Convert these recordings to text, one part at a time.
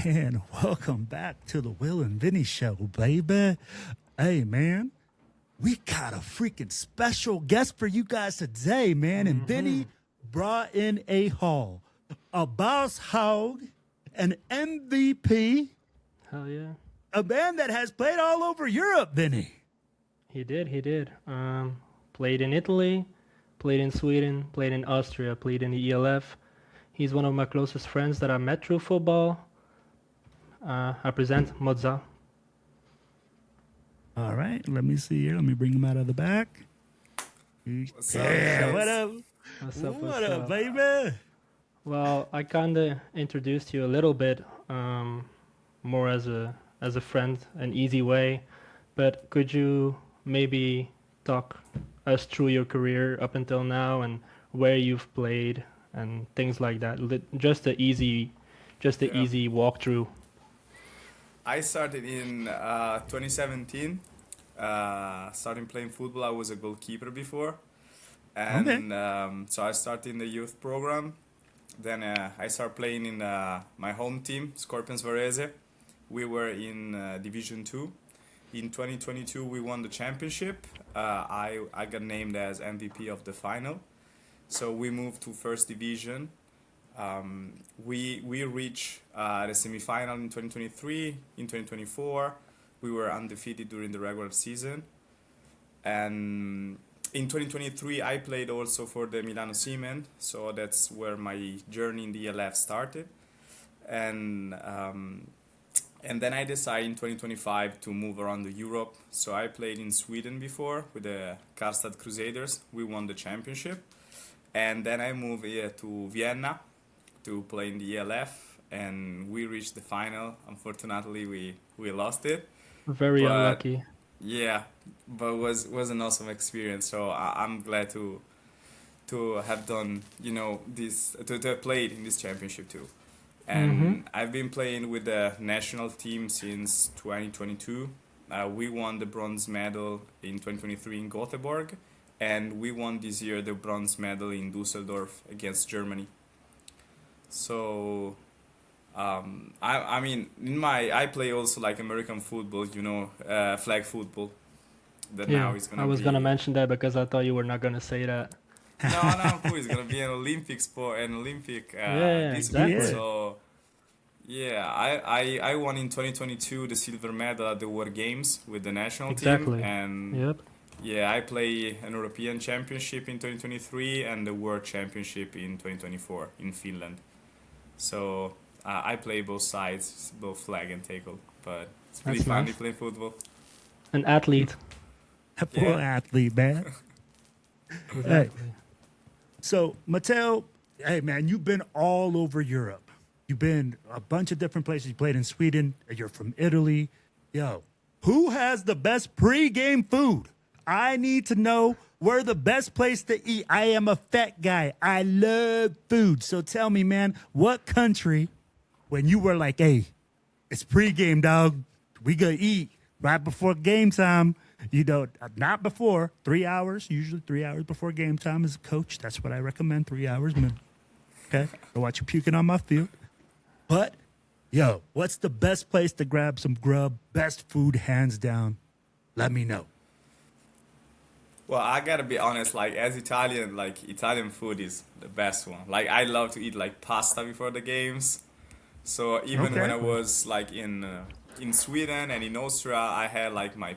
And welcome back to the Will and Vinny Show, baby. Hey, man, we got a freaking special guest for you guys today, man. And Vinny brought in a haul, a boss hog, an MVP, Hell yeah. a man that has played all over Europe, Vinny. He did. Played in Italy, played in Sweden, played in Austria, played in the ELF. He's one of my closest friends that I met through football. I present Mozza. All right, let me see here. Let me bring him out of the back. What's up, Yeah, guys? what up? What's up? Baby? Well, I kind of introduced you a little bit, more as a friend, an easy way. But could you maybe talk us through your career up until now and where you've played and things like that? Just a easy walkthrough. I started in 2017. Starting playing football, I was a goalkeeper before, and so I started in the youth program. Then I started playing in my home team, Scorpions Varese. We were in Division 2. In 2022, we won the championship. I got named as MVP of the final. So we moved to first division. We reached the semifinal in 2023. In 2024, we were undefeated during the regular season. And in 2023, I played also for the Milano Siemens. So that's where my journey in the ELF started. And then I decided in 2025 to move around the Europe. So I played in Sweden before with the Karlstad Crusaders. We won the championship. And then I moved here to Vienna to play in the ELF. And we reached the final. Unfortunately, we lost it. Very But unlucky. yeah, but was an awesome experience. So I'm glad to have done, this, to have played in this championship too. And I've been playing with the national team since 2022. We won the bronze medal in 2023 in Gothenburg, and we won this year the bronze medal in Düsseldorf against Germany. So, I mean, I play also like American football, flag football. That now Yeah, is I gonna was gonna be mention that because I thought you were not gonna say that. no, cool. It's gonna be an Olympic sport, an Olympic Yeah, discipline. exactly. So yeah, I won in 2022 the silver medal at the World Games with the national team, Exactly. and Yep. yeah, I play an European Championship in 2023 and the World Championship in 2024 in Finland. So I play both sides, both flag and tackle, but it's pretty That's fun nice. to play football. An athlete. A poor Yeah. athlete, man. Hey, Exactly. so, Matteo, hey, man, you've been all over Europe. You've been a bunch of different places. You played in Sweden. You're from Italy. Yo, who has the best pregame food? I need to know where the best place to eat. I am a fat guy. I love food. So tell me, man, what country, when you were like, hey, it's pregame, dog, we gonna eat right before game time. Not before 3 hours. Usually 3 hours before game time as a coach. That's what I recommend. 3 hours minimum. Okay, don't want you puking on my field. But, yo, what's the best place to grab some grub? Best food, hands down. Let me know. Well, I gotta be honest, like as Italian, like Italian food is the best one. Like I love to eat like pasta before the games. So even when Okay. I was like in Sweden and in Austria, I had like my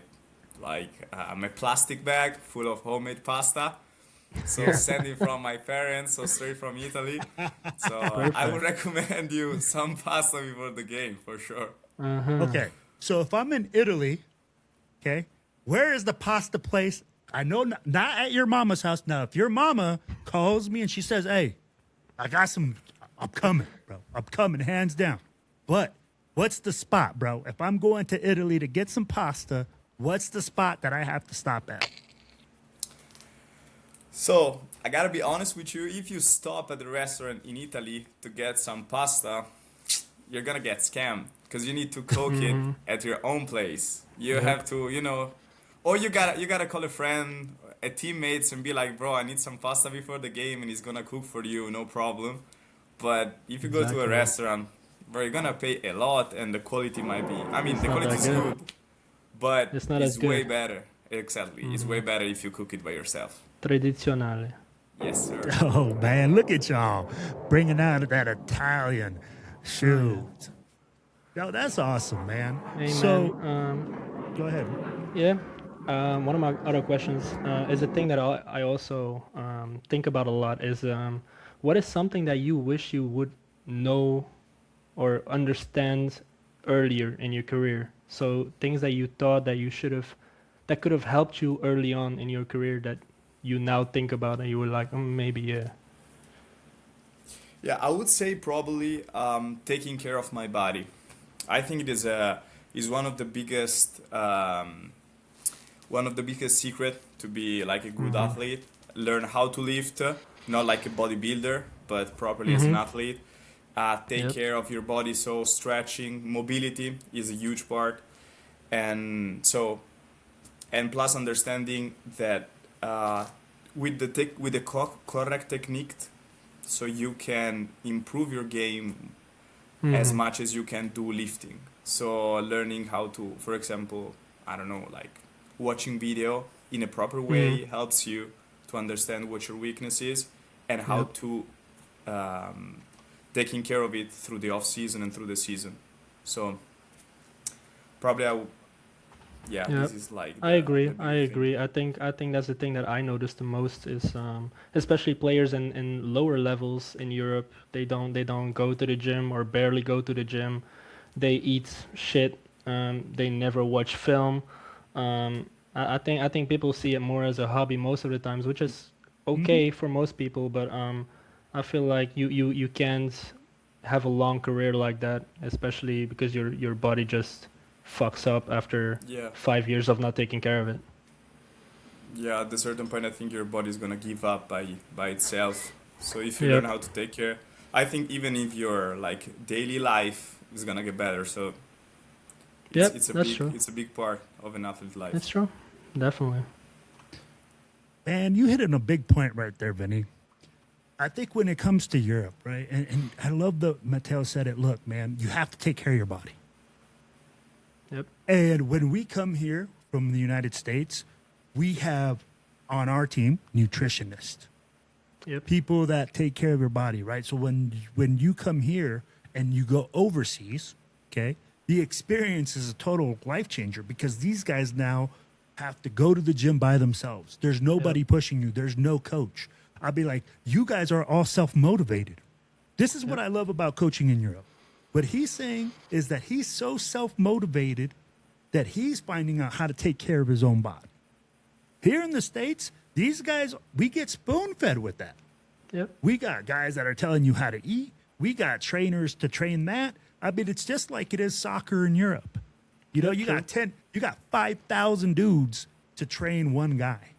plastic bag full of homemade pasta. So sent it from my parents, so straight from Italy. So I would recommend you some pasta before the game for sure. Okay, so if I'm in Italy, okay, where is the pasta place? I know not at your mama's house. Now, if your mama calls me and she says, hey, I got some, I'm coming, bro. I'm coming, hands down. But what's the spot, bro? If I'm going to Italy to get some pasta, what's the spot that I have to stop at? So I gotta be honest with you, if you stop at the restaurant in Italy to get some pasta, you're gonna get scammed because you need to cook it at your own place. You have to, or you gotta call a friend, a teammates, and be like, bro, I need some pasta before the game, and he's gonna cook for you, no problem. But if you go to a Exactly. restaurant, where you're gonna pay a lot and the quality might be, I mean, It's the not quality that is good. good, but It's not as it's way good. better. Exactly. It's way better if you cook it by yourself. Tradizionale. Yes, sir. Oh man, look at y'all bringing out that Italian Oh yeah. shoot. Yo, that's awesome, man. Hey man. So go ahead. Yeah. One of my other questions is a thing that I also think about a lot is what is something that you wish you would know or understand earlier in your career? So things that you thought that you should have, that could have helped you early on in your career that you now think about and you were like, maybe yeah. Yeah, I would say probably taking care of my body. I think it is one of the biggest secret to be like a good Mm-hmm. athlete. Learn how to lift, not like a bodybuilder, but properly as an Mm-hmm. athlete. Take Yep. care of your body. So stretching, mobility is a huge part, and so and plus understanding that with the correct technique, so you can improve your game as Mm-hmm. much as you can do lifting. So learning how to, for example, I don't know, like watching video in a proper Mm-hmm. way helps you to understand what your weakness is and how Yep. to um, taking care of it through the off season and through the season. So probably yeah, Yep. this is like I the agree. I big thing. agree. I think that's the thing that I noticed the most is especially players in lower levels in Europe. They don't go to the gym or barely go to the gym. They eat shit. They never watch film. I think people see it more as a hobby most of the times, which is Hmm. okay for most people. But I feel like you can't have a long career like that, especially because your body just fucks up after Yeah, 5 years of not taking care of it. yeah. At a certain point, I think your body's gonna give up by itself. So if you learn Yep. how to take care, I think even if your like daily life is gonna get better. So Yep. That's true. it's a big part of an athlete That's life. true. Definitely. Man, you hit on a big point right there, Vinny. I think when it comes to Europe, right, and I love that Matteo said it. Look, man, you have to take care of your body. Yep. And when we come here from the United States, we have on our team nutritionists, Yep. people that take care of your body, right? So when you come here and you go overseas, okay, the experience is a total life changer because these guys now have to go to the gym by themselves. There's Yep. nobody pushing you. There's no coach. I'll be like, you guys are all self motivated. This is what Yep. I love about coaching in Europe. What he's saying is that he's so self motivated that he's finding out how to take care of his own body. Here in the States, these guys, we get spoon fed with that. Yep. We got guys that are telling you how to eat. We got trainers to train that. I mean, it's just like it is soccer in Europe. You know, Yep. you True. got 10, you got 5,000 dudes to train one guy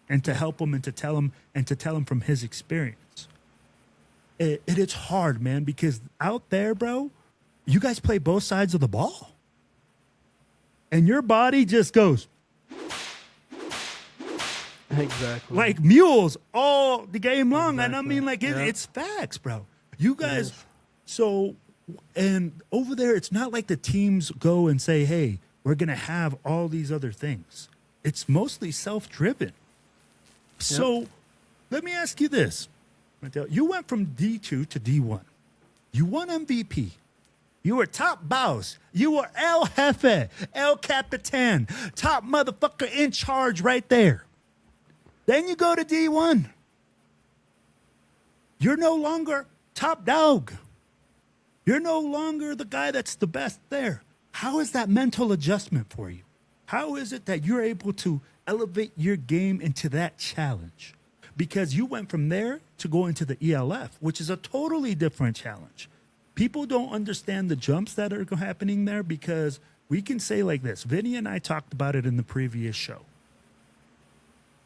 and to help him and to tell him from his experience. It's hard, man, because out there, bro, you guys play both sides of the ball. And your body just goes Exactly. like mules all the game long. And I Exactly. mean, like, Yep. it's facts, bro. You It guys, is. so, and over there, it's not like the teams go and say, hey, we're going to have all these other things. It's mostly self driven. So let me ask you this. Matteo. You went from D2 to D1. You won MVP. You were top boss. You were El Jefe, El Capitan, top motherfucker in charge right there. Then you go to D1. You're no longer top dog. You're no longer the guy that's the best there. How is that mental adjustment for you? How is it that you're able to elevate your game into that challenge? Because you went from there to going to the ELF, which is a totally different challenge. People don't understand the jumps that are happening there because we can say like this. Vinny and I talked about it in the previous show.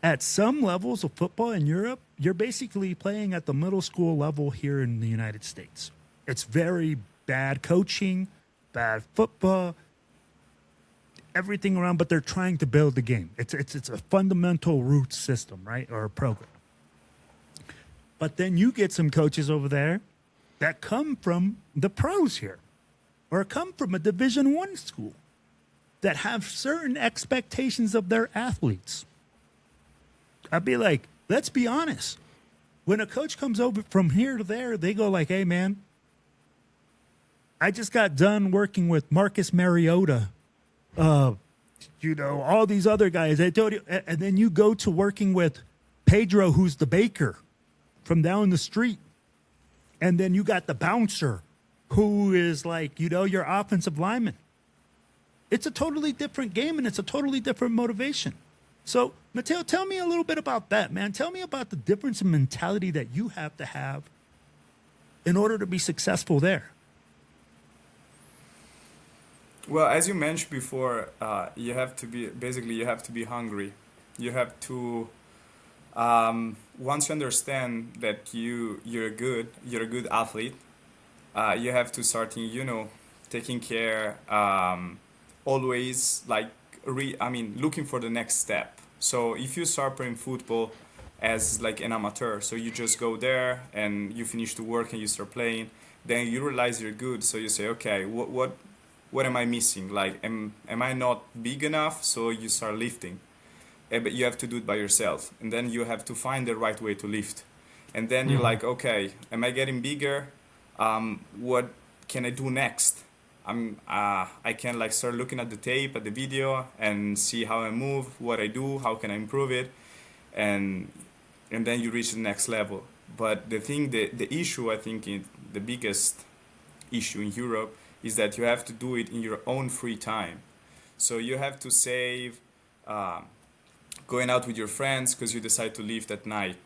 At some levels of football in Europe, you're basically playing at the middle school level here in the United States. It's very bad coaching, bad football, everything around, but they're trying to build the game. It's a fundamental root system, right? Or a program. But then you get some coaches over there that come from the pros here or come from a Division I school that have certain expectations of their athletes. I'd be like, let's be honest. When a coach comes over from here to there, they go like, hey, man, I just got done working with Marcus Mariota, all these other guys. I told you, and then you go to working with Pedro, who's the baker from down the street. And then you got the bouncer, who is like, your offensive lineman. It's a totally different game, and it's a totally different motivation. So, Matteo, tell me a little bit about that, man. Tell me about the difference in mentality that you have to have in order to be successful there. Well, as you mentioned before, you have to be hungry. You have to once you understand that you're a good athlete, you have to start taking care, always like looking for the next step. So if you start playing football as like an amateur, so you just go there and you finish the work and you start playing, then you realize you're good. So you say, okay, what am I missing? Like, am I not big enough? So you start lifting. But you have to do it by yourself, and then you have to find the right way to lift, and then you're like, okay, am I getting bigger? What can I do next? I can like start looking at the tape, at the video, and see how I move, what I do, how can I improve it, and then you reach the next level. But the issue, I think, the biggest issue in Europe is that you have to do it in your own free time. So you have to save. Going out with your friends because you decide to lift at night.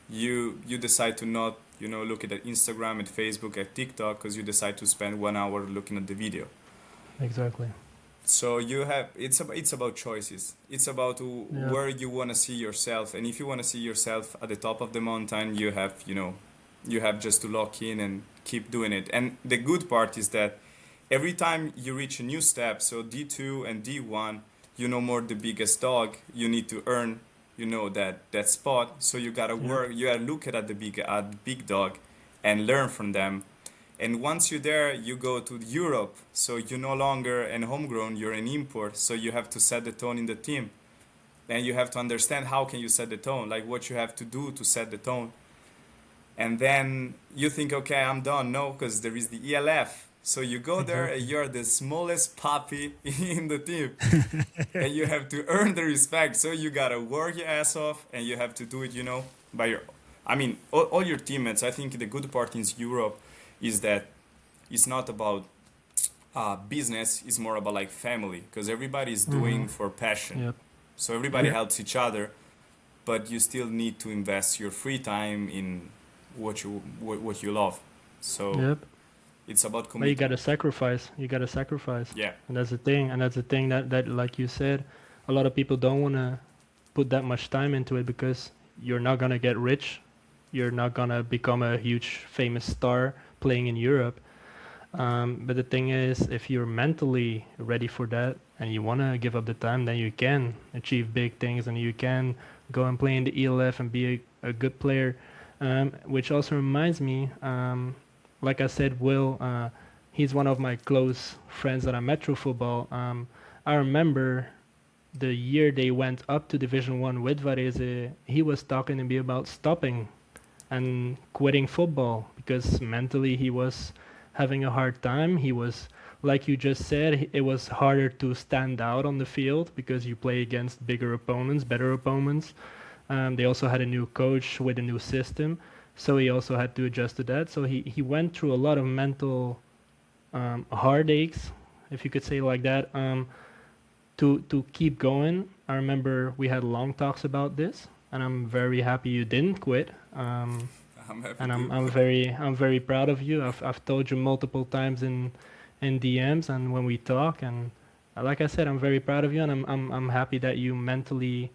You decide to not look at Instagram, at Facebook, at TikTok because you decide to spend 1 hour looking at the video. Exactly. So it's about choices. It's about where you want to see yourself, and if you want to see yourself at the top of the mountain, you have just to lock in and keep doing it. And the good part is that every time you reach a new step, so D2 and D1. More the biggest dog, you need to earn, that spot. So you gotta work, you gotta look at the big dog and learn from them. And once you're there, you go to Europe. So you're no longer an homegrown, you're an import. So you have to set the tone in the team. And you have to understand how can you set the tone, like what you have to do to set the tone. And then you think, okay, I'm done. No, because there is the ELF. So you go there and you're the smallest puppy in the team. And you have to earn the respect. So you gotta work your ass off and you have to do it, by your... all your teammates. I think the good part in Europe is that it's not about business. It's more about like family because everybody is doing for passion. Yep. So everybody helps each other, but you still need to invest your free time in what you love. So... Yep. It's about commitment. But you gotta sacrifice. Yeah. And that's the thing that like you said, a lot of people don't wanna put that much time into it because you're not gonna get rich. You're not gonna become a huge famous star playing in Europe. But the thing is, if you're mentally ready for that and you wanna give up the time, then you can achieve big things and you can go and play in the ELF and be a good player. Which also reminds me, like I said, Will, he's one of my close friends that I met through football. I remember the year they went up to Division I with Varese, he was talking to me about stopping and quitting football because mentally he was having a hard time. He was, like you just said, it was harder to stand out on the field because you play against bigger opponents, better opponents. They also had a new coach with a new system. So he also had to adjust to that. So he went through a lot of mental heartaches, if you could say like that, to keep going. I remember we had long talks about this, and I'm very happy you didn't quit. I'm very proud of you. I've told you multiple times in DMs and when we talk, and like I said, I'm very proud of you, and I'm happy that you mentally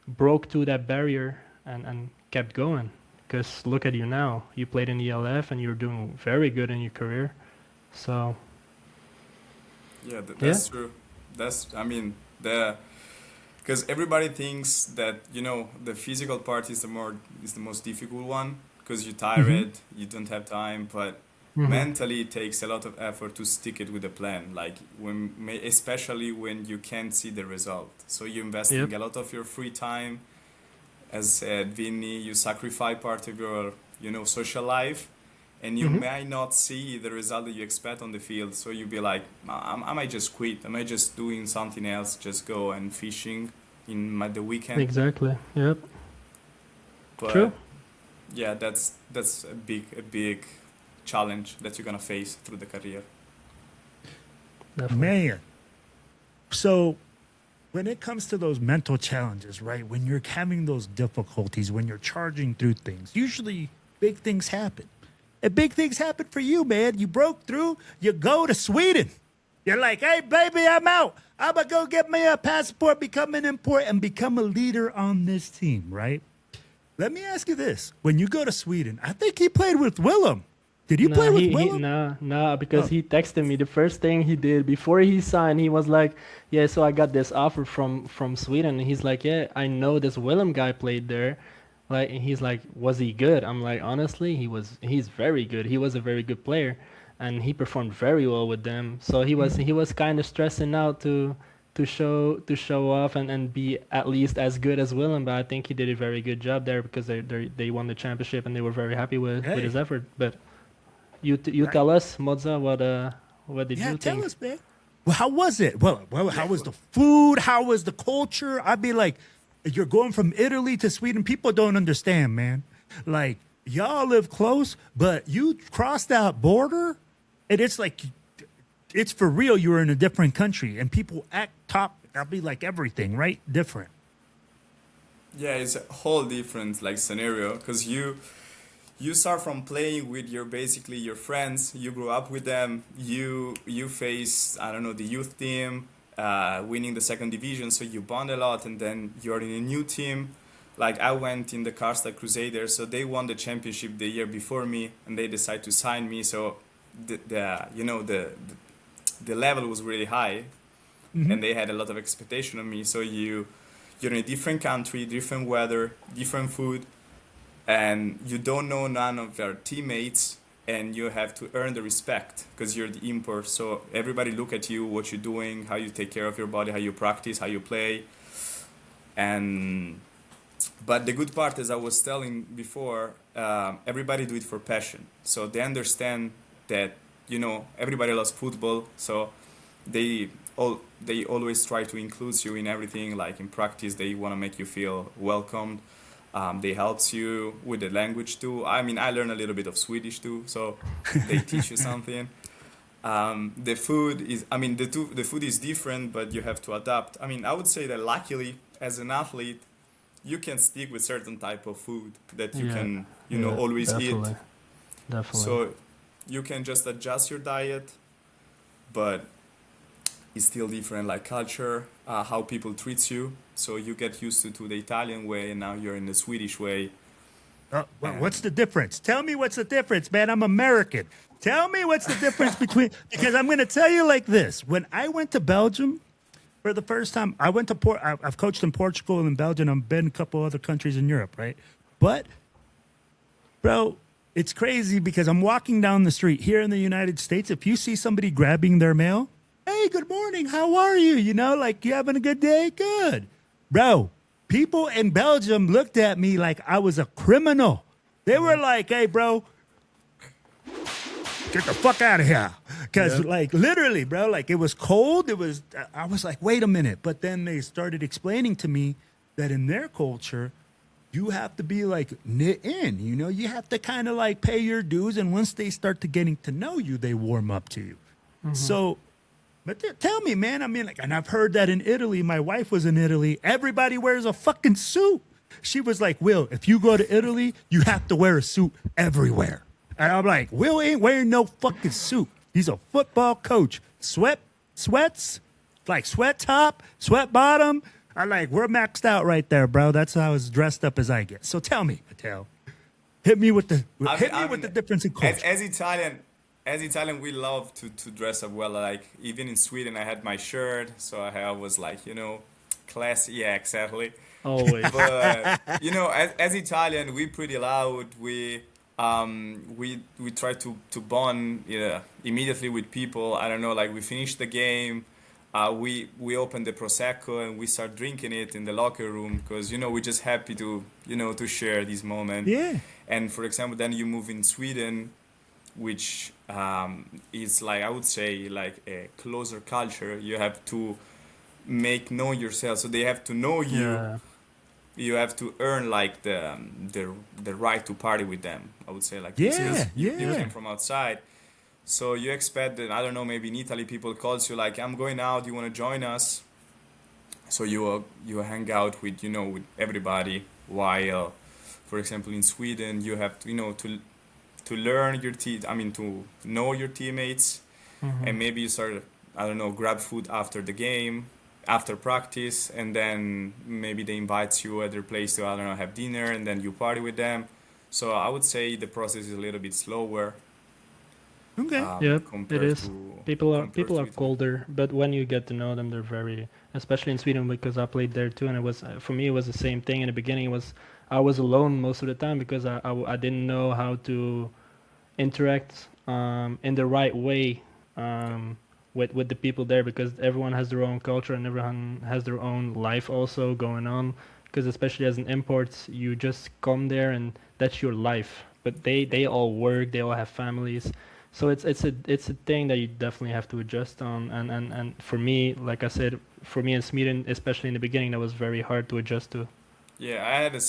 broke through that barrier and kept going. Because look at you now. You played in the ELF and you're doing very good in your career. So. Yeah, that's true. Because everybody thinks that the physical part is the most difficult one. because you're tired, you don't have time, but Mm-hmm. mentally it takes a lot of effort to stick it with a plan. Like especially when you can't see the result. So you're Yep. investing a lot of your free time. As said, Vinny, you sacrifice part of your, social life, and you Mm-hmm. may not see the result that you expect on the field. So you be like, I might just quit. I might just doing something else, just go and fishing in the weekend. Exactly. Yep. True. But yeah, that's a big challenge that you're gonna face through the career. Definitely. Man. So when it comes to those mental challenges, right? When you're having those difficulties, when you're charging through things, usually big things happen. And big things happen for you, man. You broke through, you go to Sweden. You're like, hey, baby, I'm out. I'm going to go get me a passport, become an import, and become a leader on this team, right? Let me ask you this. When you go to Sweden, I think he played with Willem. Did you play Nah, with he Willem? nah, because Oh, he texted me. The first thing he did before he signed, he was like, "Yeah, so I got this offer from Sweden." And he's like, "Yeah, I know this Willem guy played there." Like, and he's like, "Was he good?" I'm like, "Honestly, he's very good. He was a very good player, and he performed very well with them." So he was kind of stressing out to show off and be at least as good as Willem. But I think he did a very good job there because they won the championship and they were very happy with his hey, effort. But you right. tell us, Moza, what did Yeah, you tell think? us, man. Well, how was it? Well, Yeah, how was the food? How was the culture? I'd be like, you're going from Italy to Sweden. People don't understand, man. Like, y'all live close, but you crossed that border, and it's like, it's for real. You're in a different country, and people act top. I'll be like everything, right? Different. yeah, it's a whole different like scenario because you start from playing with your basically your friends. You grew up with them. You face, I don't know, the youth team, winning the second division, so you bond a lot, and then you're in a new team. Like I went in the Karlstad Crusaders, so they won the championship the year before me, and they decided to sign me. So the level was really high, and they had a lot of expectation on me. So you're in a different country, different weather, different food, and you don't know none of your teammates, and you have to earn the respect because you're the import. So everybody look at you, what you're doing, how you take care of your body, how you practice, how you play. And but the good part, as I was telling before, everybody do it for passion. So they understand that everybody loves football. So they they always try to include you in everything. Like in practice, they want to make you feel welcomed. They helps you with the language too. I mean, I learn a little bit of Swedish too, so they teach you something. The food is, I mean, the food is different, but you have to adapt. I mean, I would say that luckily, as an athlete, you can stick with certain type of food that you Yeah, can, yeah, always eat. definitely, definitely. So you can just adjust your diet, but it's still different, like culture, how people treat you. So you get used to the Italian way, and now you're in the Swedish way. What's And the difference? Tell me what's the difference, man. I'm American. Tell me what's the difference between, because I'm going to tell you like this. When I went to Belgium for the first time, I went to I've coached in Portugal and in Belgium. I've been a couple other countries in Europe, right? But, bro, it's crazy because I'm walking down the street here in the United States. If you see somebody grabbing their mail, hey, good morning. How are you? Like you having a good day? Good. Bro, people in Belgium looked at me like I was a criminal. They were Yep. like, hey, bro, get the fuck out of here. Because, Yep. like, literally, bro, like, it was cold. I was like, wait a minute. But then they started explaining to me that in their culture, you have to be like knit in, you have to kind of like pay your dues. And once they start to getting to know you, they warm up to you. So, but tell me, man, I mean, like, and I've heard that in Italy, my wife was in Italy, everybody wears a fucking suit. She was like, Will, if you go to Italy, you have to wear a suit everywhere. And I'm like, Will ain't wearing no fucking suit. He's a football coach. Sweats, like sweat top, sweat bottom. I'm like, we're maxed out right there, bro. That's how as dressed up as I get. So tell me, Matteo, hit me with the difference in as culture. as Italian, we love to dress up well. Like even in Sweden, I had my shirt, so I was like, classy. Yeah, exactly. Always. But as Italian, we pretty loud. we try to bond immediately with people. I don't know, like we finish the game, we open the prosecco and we start drinking it in the locker room because we're just happy to to share this moment. Yeah. And for example, then you move in Sweden, which is like I would say like a closer culture. You have to make know yourself, so they have to know you. Yeah. You have to earn like the right to party with them. I would say like this because Yeah. you Yeah. came from outside, so you expect that I don't know, maybe in Italy people calls you like I'm going out, you want to join us? So you hang out with with everybody. While, for example, in Sweden you have to to learn your I mean to know your teammates, Hmm. and maybe you start I don't know grab food after the game, after practice, and then maybe they invite you at their place to I don't know have dinner, and then you party with them. So I would say the process is a little bit slower Okay. Yep, it compared is. to People are Italy. colder, but when you get to know them, they're very, especially in Sweden because I played there too, and it was for me it was the same thing in the beginning. It was I was alone most of the time because I didn't know how to interact in the right way with the people there because everyone has their own culture and everyone has their own life also going on. Because especially as an import, you just come there and that's your life. But they all work, they all have families, so it's a thing that you definitely have to adjust on. And for me, like I said, for me in Sweden, especially in the beginning, that was very hard to adjust to. Yeah, I had the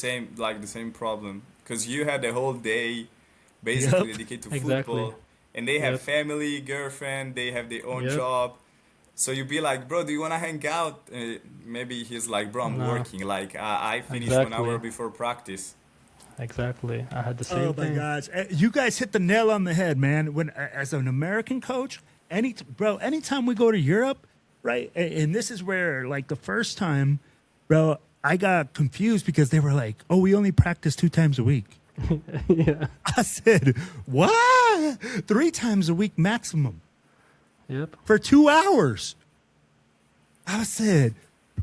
same problem because you had the whole day basically Yep. dedicated to Exactly. football, and they have Yep. family, girlfriend, they have their own Yep. job. So you be like, bro, do you wanna hang out? Maybe he's like, bro, I'm No. working. Like I finish 1 hour Exactly. before practice. Exactly. I had the Oh same my thing. gosh, you guys hit the nail on the head, man. When as an American coach, anytime we go to Europe, right, and this is where like the first time, bro, I got confused because they were like, "Oh, we only practice 2 times a week." Yeah. I said, "What? 3 times a week maximum Yep. for 2 hours?" I said,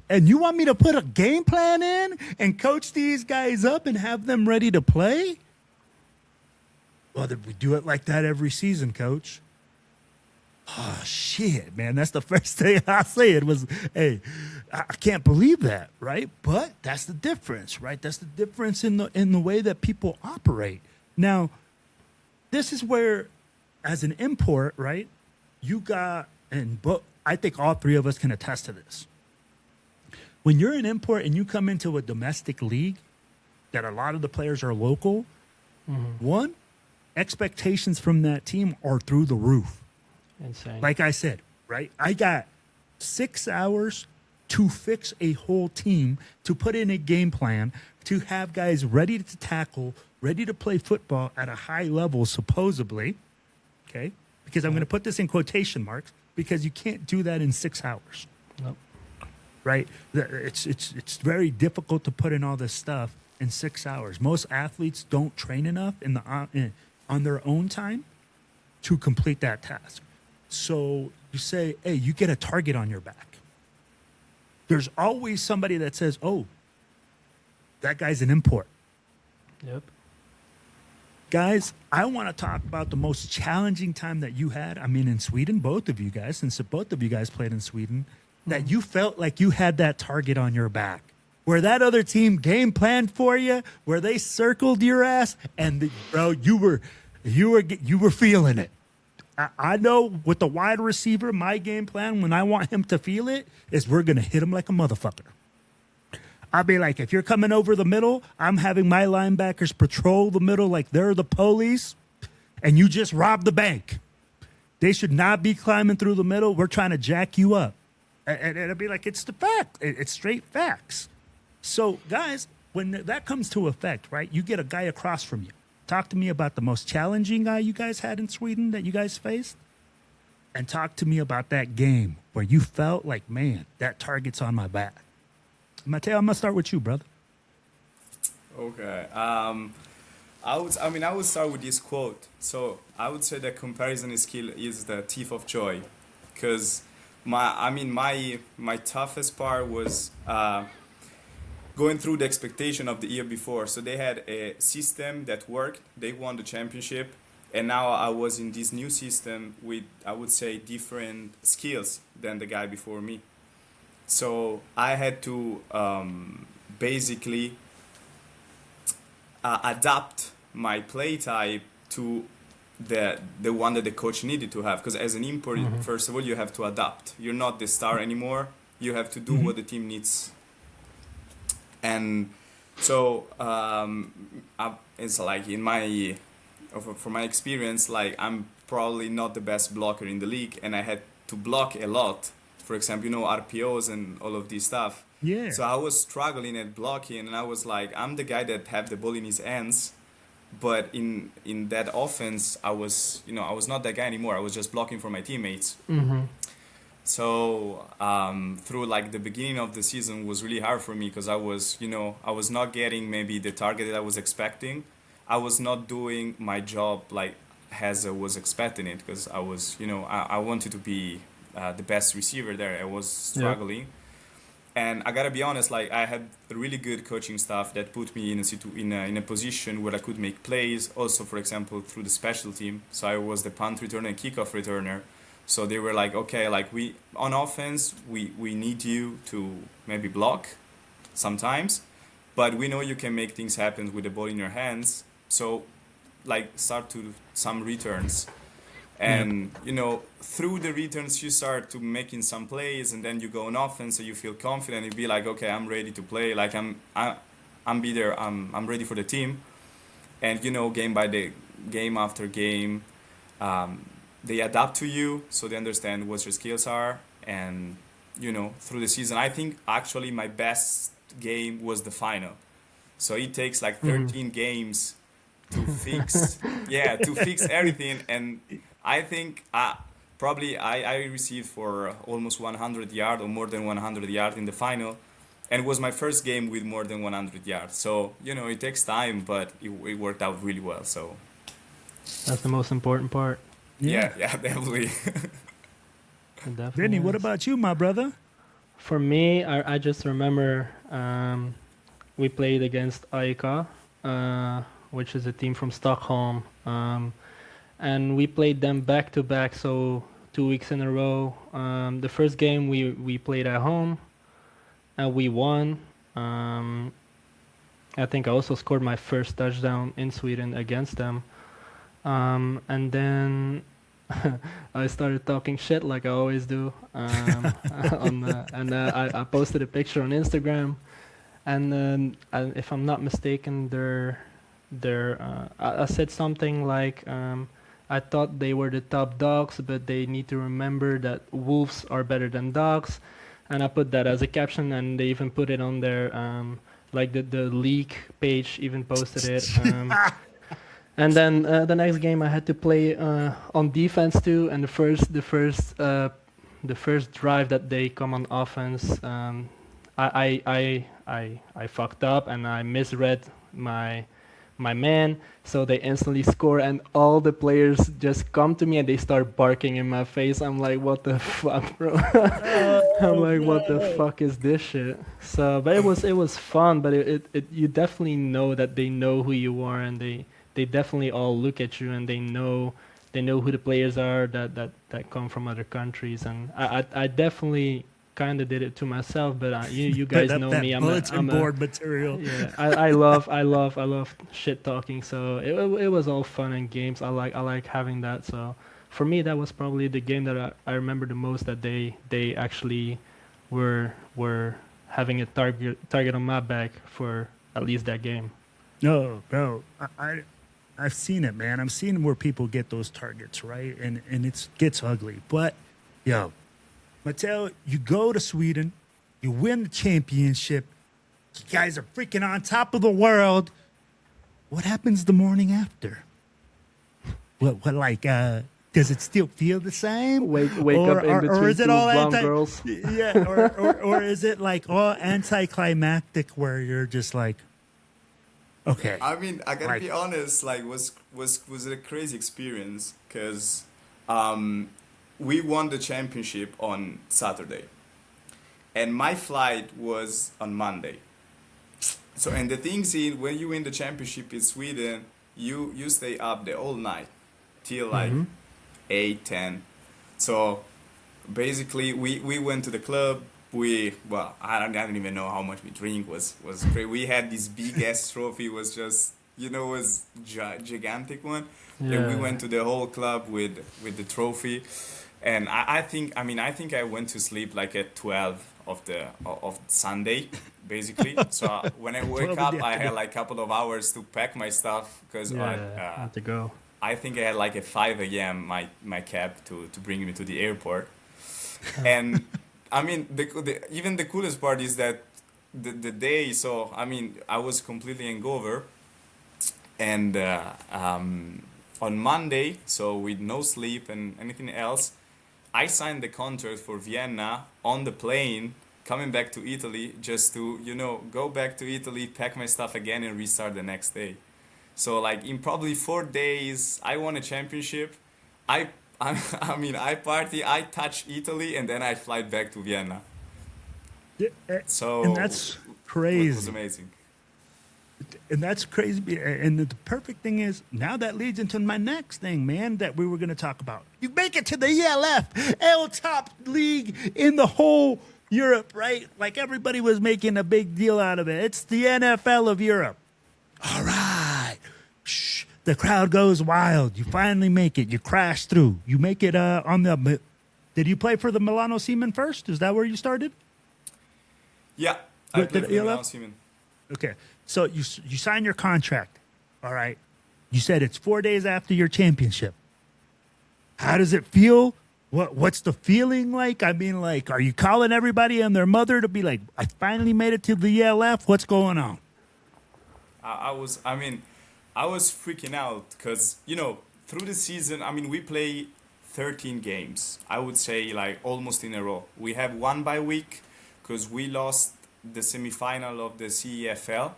"And you want me to put a game plan in and coach these guys up and have them ready to play?" Well, did we do it like that every season, coach? Oh, shit, man. That's the first thing I said was, hey, I can't believe that, right? But that's the difference, right? That's the difference in the way that people operate. Now, this is where, as an import, right, you got, and but I think all three of us can attest to this. When you're an import and you come into a domestic league that a lot of the players are local, one, expectations from that team are through the roof. Insane. Like I said, right? I got 6 hours to fix a whole team, to put in a game plan, to have guys ready to tackle, ready to play football at a high level, supposedly. Okay? Because I'm going to put this in quotation marks because you can't do that in 6 hours, Nope. right? It's very difficult to put in all this stuff in 6 hours. Most athletes don't train enough on their own time to complete that task. So you say, hey, you get a target on your back. There's always somebody that says, oh, that guy's an import. Yep. Guys, I want to talk about the most challenging time that you had. I mean, in Sweden, both of you guys, since both of you guys played in Sweden, that you felt like you had that target on your back. Where that other team game planned for you, where they circled your ass, and bro, you were feeling it. I know with the wide receiver, my game plan when I want him to feel it is we're gonna hit him like a motherfucker. I'll be like, if you're coming over the middle, I'm having my linebackers patrol the middle like they're the police, and you just robbed the bank. They should not be climbing through the middle. We're trying to jack you up. And it'll be like, it's the fact. It's straight facts. So, guys, when that comes to effect, right, you get a guy across from you. Talk to me about the most challenging guy you guys had in Sweden that you guys faced. And talk to me about that game where you felt like, man, that target's on my back. Matteo, I'm going to start with you, brother. Okay. I would start with this quote. So I would say that comparison skill is the thief of joy, because my toughest part was going through the expectation of the year before. So they had a system that worked. They won the championship, and now I was in this new system with, I would say, different skills than the guy before me. So I had to basically adapt my play type to the one that the coach needed to have. Because as an import, first of all, you have to adapt. You're not the star anymore. You have to do what the team needs. And so it's like in my, from my experience, like I'm probably not the best blocker in the league, and I had to block a lot. For example, you know, RPOs and all of this stuff. Yeah. So I was struggling at blocking, and I was like, I'm the guy that have the ball in his hands, but in that offense, I was not that guy anymore. I was just blocking for my teammates. So through like the beginning of the season was really hard for me because I was not getting maybe the target that I was expecting. I was not doing my job like as I was expecting it because I was, I wanted to be the best receiver there. I was struggling. Yeah. And I gotta be honest, like I had really good coaching staff that put me in a position where I could make plays. Also, for example, through the special team. So I was the punt returner and kickoff returner. So they were like, okay, like on offense, we need you to maybe block sometimes, but we know you can make things happen with the ball in your hands. So like start to some returns. And, through the returns, you start to making some plays, and then you go on offense, so you feel confident. You be like, okay, I'm ready to play. Like I'm ready for the team. And, game after game, they adapt to you, so they understand what your skills are. And, through the season, I think actually my best game was the final. So it takes like 13 games to fix, to fix everything. And I think probably I received for almost 100 yards or more than 100 yards in the final. And it was my first game with more than 100 yards. So, it takes time, but it worked out really well. So that's the most important part. Yeah, definitely. Vinny, what about you, my brother? For me, I just remember we played against AIK, which is a team from Stockholm. And we played them back to back, so 2 weeks in a row. The first game we played at home, and we won. I think I also scored my first touchdown in Sweden against them. And then I started talking shit like I always do. I posted a picture on Instagram, and then if I'm not mistaken, I said something like, I thought they were the top dogs, but they need to remember that wolves are better than dogs. And I put that as a caption, and they even put it on their, like the league page even posted it. And then the next game I had to play on defense too. And the first drive that they come on offense, I fucked up and I misread my man, so they instantly score, and all the players just come to me and they start barking in my face. I'm like, what the fuck, bro? I'm like, what the fuck is this shit? So, but it was fun, but you definitely know that they know who you are, and they definitely all look at you, and they know who the players are that come from other countries. And I definitely kind of did it to myself, but you guys know me. I'm a board material. Yeah, I love shit talking. So it was all fun and games. I like having that. So for me, that was probably the game that I remember the most. That they actually were having a target on my back for at least that game. No, bro, I've seen it, man. I've seen where people get those targets, right? And it gets ugly. But yo, Matteo, you go to Sweden, you win the championship, you guys are freaking on top of the world. What happens the morning after? What like, does it still feel the same? Wake up in between or is it two all blonde girls? Yeah, or is it like all anticlimactic where you're just like, okay. I mean, I gotta be honest, like was a crazy experience because we won the championship on Saturday, and my flight was on Monday. So and the things in when you win the championship in Sweden, you stay up the whole night till like Mm-hmm. 8, 10. So basically, we went to the club. Well, I don't even know how much we drink was great. We had this big ass trophy. It was just was gigantic one. And we Yeah. went to the whole club with the trophy. And I think I went to sleep like at 12 of Sunday, basically. So when I woke 12 in up, the I had afternoon. like a couple of hours to pack my stuff because Yeah. Have to go. I think I had like at 5 a.m. my cab to bring me to the airport. And I mean, even the coolest part is that the day. So I mean, I was completely hangover, and on Monday, so with no sleep and anything else, I signed the contract for Vienna on the plane coming back to Italy just to go back to Italy, pack my stuff again, and restart the next day. So like in probably 4 days, I won a championship. I I party, I touch Italy, and then I fly back to Vienna. Yeah, and So that's it was crazy. amazing. And that's crazy. And the perfect thing is now that leads into my next thing, man, that we were going to talk about. You make it to the ELF, L top league in the whole Europe, right? Like everybody was making a big deal out of it. It's the NFL of Europe. All right. Shh. The crowd goes wild. You finally make it. You crash through. You make it on the. Did you play for the Milano Seaman first? Is that where you started? Yeah, I With played the for the ELF? Milan Seamen. Okay. So you sign your contract. All right. You said it's 4 days after your championship. How does it feel? What's the feeling like? I mean, like, are you calling everybody and their mother to be like, I finally made it to the ELF? What's going on? I was freaking out because, through the season, I mean, we play 13 games. I would say like almost in a row. We have one bye week because we lost the semifinal of the CEFL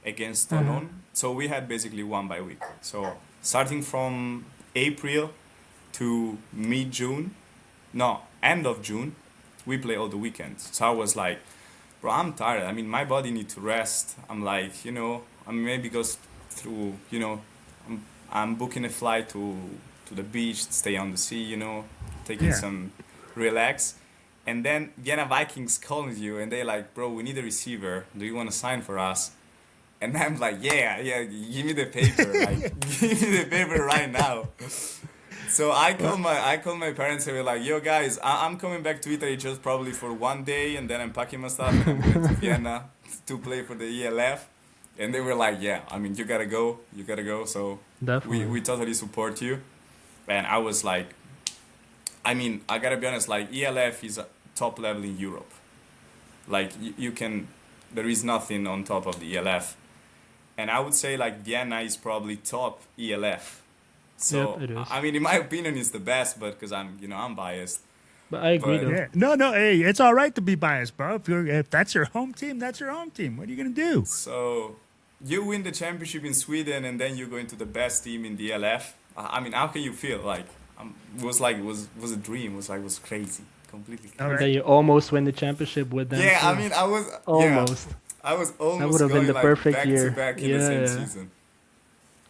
against Mm-hmm. Tonon. So we had basically one bye week. So starting from April to mid-June, no, end of June, we play all the weekends. So I was like, bro, I'm tired. I mean, my body needs to rest. I'm like, I maybe goes through, I'm booking a flight to the beach, stay on the sea, taking Yeah. some relax. And then Vienna Vikings calling you and they're like, bro, we need a receiver. Do you want to sign for us? And I'm like, yeah, give me the paper. Like, give me the paper right now. So I called my parents and were like, yo guys, I'm coming back to Italy just probably for 1 day and then I'm packing my stuff and I'm going to Vienna to play for the ELF. And they were like, yeah, I mean, you gotta go. So Definitely. we totally support you. And I was like, I mean, I gotta be honest, like ELF is a top level in Europe. Like you can, there is nothing on top of the ELF. And I would say like Vienna is probably top ELF. So Yep, it is. I mean, in my opinion, it's the best, but because I'm biased. But I agree But though. Yeah. No. Hey, it's all right to be biased, bro. If that's your home team, that's your home team. What are you gonna do? so you win the championship in Sweden, and then you go into the best team in the ELF. I mean, how can you feel? Like, it was a dream. It was crazy, completely. All And right. then you almost win the championship with them. Yeah, I too. mean, Almost. I was That almost would have been going the like perfect back year. to back in Yeah, the same yeah. season.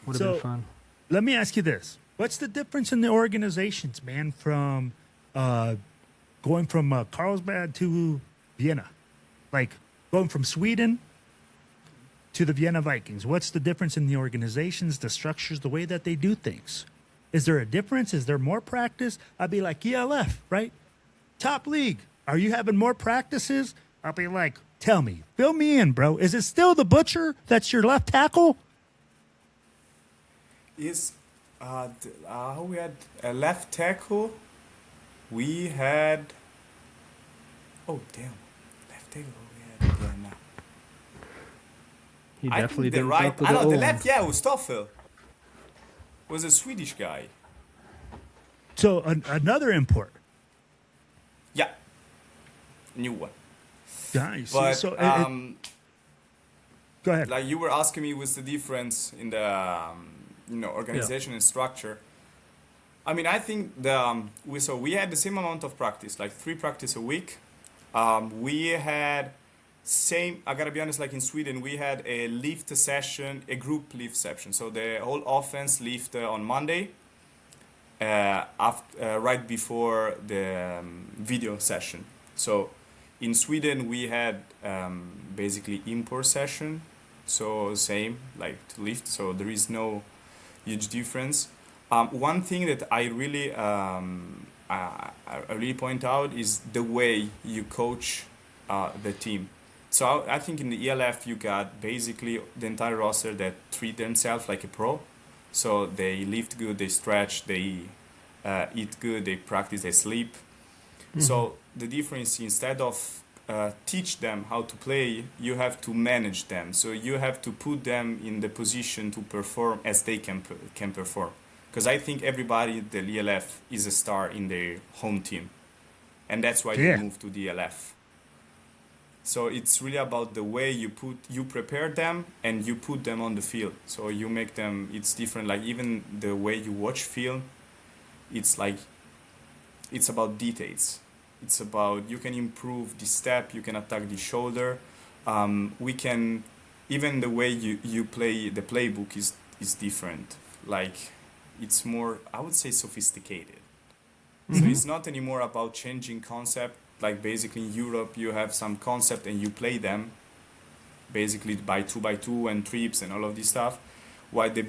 Would have So- been fun. Let me ask you this: what's the difference in the organizations, man, from going from Carlsbad to Vienna? Like going from Sweden to the Vienna Vikings. What's the difference in the organizations, the structures, the way that they do things? Is there a difference? Is there more practice? I'd be like, ELF, right? Top league. Are you having more practices? I'll be like, tell me, fill me in, bro. Is it still the Butcher that's your left tackle? Is we had a left tackle. We had. Oh damn, left tackle. We had. Yeah, no. He I definitely think the didn't right. talk to I the know the old left. ones. Yeah, was Stoffel. Was a Swedish guy. So another import. Yeah, new one. Nice. But So, go ahead. like you were asking me, what's the difference in the organization and structure? I mean, I think we had the same amount of practice, like 3 practice a week. We had same. I gotta be honest. Like in Sweden, we had a lift session, a group lift session. So the whole offense lift on Monday, right before the video session. So in Sweden, we had basically import session. So same like to lift. So there is no huge difference. One thing that I really point out is the way you coach the team. So I think in the ELF you got basically the entire roster that treat themselves like a pro. So they lift good, they stretch, they eat good, they practice, they sleep. So the difference, instead of teach them how to play, you have to manage them. So you have to put them in the position to perform as they can perform. Because I think everybody at the ELF is a star in their home team, and that's why they Yeah. move to the ELF. So it's really about the way you prepare them and you put them on the field. So you make them. It's different. Like even the way you watch film, it's like it's about details. It's about you can improve the step, you can attack the shoulder. We can even the way you play the playbook is different. Like it's more, I would say, sophisticated. So it's not anymore about changing concept. Like basically in Europe, you have some concept and you play them basically by 2x2 and trips and all of this stuff. Why the